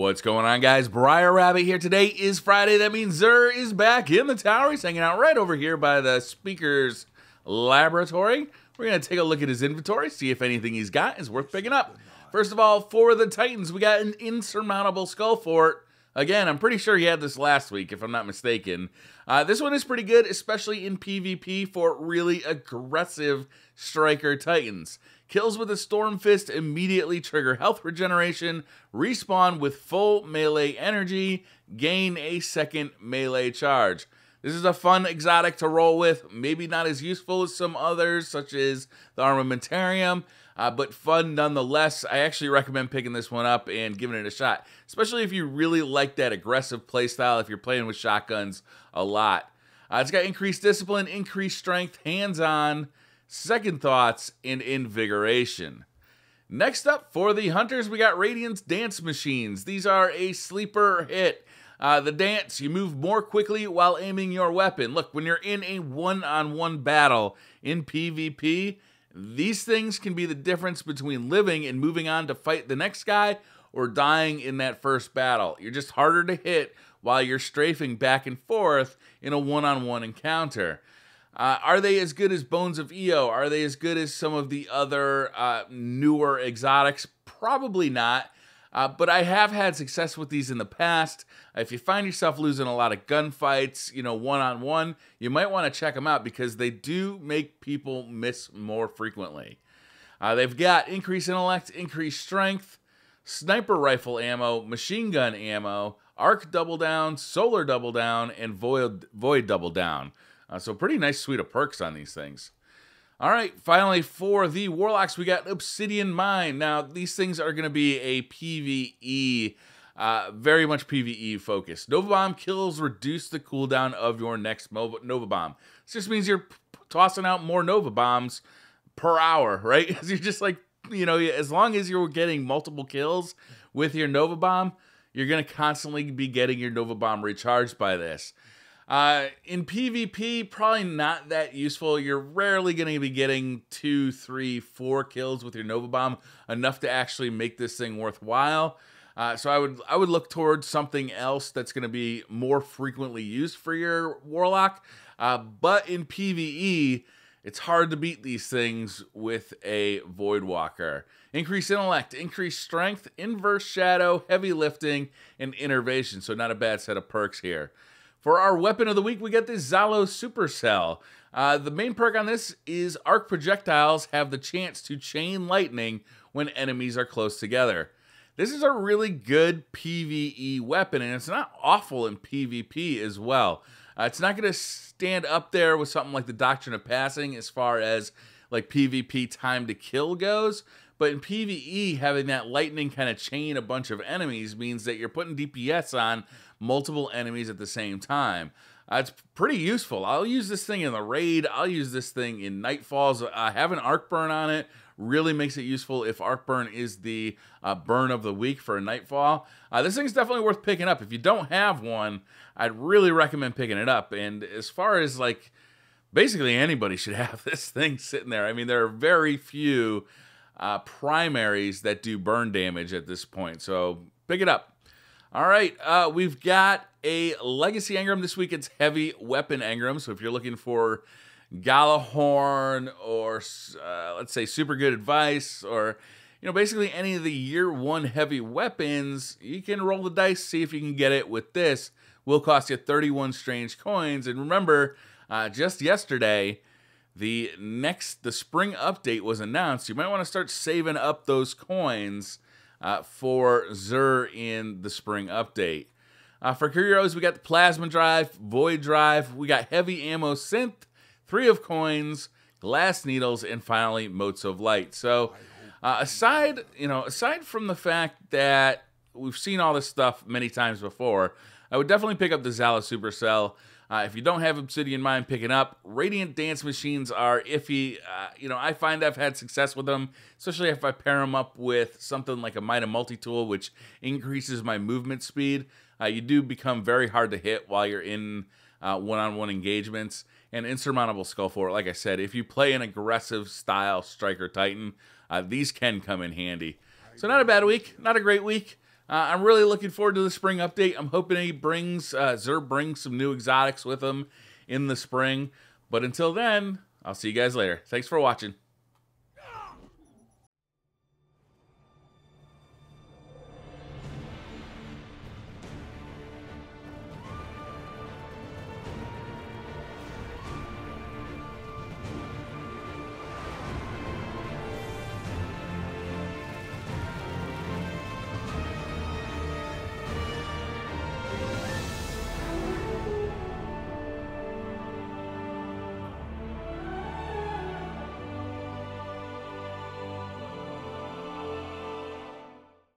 What's going on, guys? Briar Rabbit here. Today is Friday. That means Zer is back in the tower. He's hanging out right over here by the speaker's laboratory. We're going to take a look at his inventory, see if anything he's got is worth picking up. First of all, for the Titans, we got an insurmountable skull fort. Again, I'm pretty sure he had this last week, if I'm not mistaken. This one is pretty good, especially in PvP for really aggressive striker Titans. Kills with a Storm Fist immediately trigger health regeneration, respawn with full melee energy, gain a second melee charge. This is a fun exotic to roll with, maybe not as useful as some others, such as the Armamentarium, but fun nonetheless. I actually recommend picking this one up and giving it a shot, especially if you really like that aggressive playstyle, if you're playing with shotguns a lot. It's got increased discipline, increased strength, hands-on, second thoughts, and invigoration. Next up, for the hunters, we got Radiant's Dance Machines. These are a sleeper hit. The dance, you move more quickly while aiming your weapon. Look, when you're in a one-on-one battle in PvP, these things can be the difference between living and moving on to fight the next guy or dying in that first battle. You're just harder to hit while you're strafing back and forth in a one-on-one encounter. Are they as good as Bones of Io? Are they as good as some of the other newer exotics? Probably not. But I have had success with these in the past. If you find yourself losing a lot of gunfights, one-on-one, you might want to check them out because they do make people miss more frequently. They've got increased intellect, increased strength, sniper rifle ammo, machine gun ammo, arc double down, solar double down, and void double down. So pretty nice suite of perks on these things. All right, finally for the Warlocks, we got Obsidian Mine. Now, these things are going to be a PvE, very much PvE focused. Nova Bomb kills reduce the cooldown of your next Nova Bomb. This just means you're tossing out more Nova Bombs per hour, right? You're just like, as long as you're getting multiple kills with your Nova Bomb, you're going to constantly be getting your Nova Bomb recharged by this. In PvP, probably not that useful. You're rarely going to be getting 2, 3, 4 kills with your Nova Bomb, enough to actually make this thing worthwhile. So I would look towards something else that's going to be more frequently used for your Warlock. But in PvE, it's hard to beat these things with a Voidwalker. Increased intellect, increased strength, inverse shadow, heavy lifting, and innervation. So not a bad set of perks here. For our weapon of the week, we get this Zalo Supercell. The main perk on this is arc projectiles have the chance to chain lightning when enemies are close together. This is a really good PvE weapon, and it's not awful in PvP as well. It's not going to stand up there with something like the Doctrine of Passing as far as like PvP time to kill goes, but in PvE, having that lightning kind of chain a bunch of enemies means that you're putting DPS on multiple enemies at the same time. It's pretty useful. I'll use this thing in the raid. I'll use this thing in Nightfalls. Having Arc Burn on it really makes it useful if Arc Burn is the burn of the week for a Nightfall. This thing's definitely worth picking up. If you don't have one, I'd really recommend picking it up. And as far as like, basically anybody should have this thing sitting there. I mean, there are very few primaries that do burn damage at this point, so pick it up. All right, we've got a Legacy Ingram this week. It's Heavy Weapon Ingram, so if you're looking for Galahorn or, let's say, Super Good Advice or, basically any of the Year 1 heavy weapons, you can roll the dice, see if you can get it with this. Will cost you 31 strange coins, and remember, just yesterday, the spring update was announced. You might want to start saving up those coins for Zer in the spring update. For Curios, we got the Plasma Drive, Void Drive, we got Heavy Ammo Synth, 3 of Coins, Glass Needles, and finally Motes of Light. So aside from the fact that we've seen all this stuff many times before, I would definitely pick up the Zalo Supercell. If you don't have Obsidian Mine, pick it up. Radiant Dance Machines are iffy. I find I've had success with them, especially if I pair them up with something like a Might and Multi-Tool, which increases my movement speed. You do become very hard to hit while you're in one-on-one engagements. And Insurmountable Skull Fort, like I said, if you play an aggressive style Striker Titan, these can come in handy. So not a bad week, not a great week. I'm really looking forward to the spring update. I'm hoping he brings, Xur brings some new exotics with him in the spring. But until then, I'll see you guys later. Thanks for watching.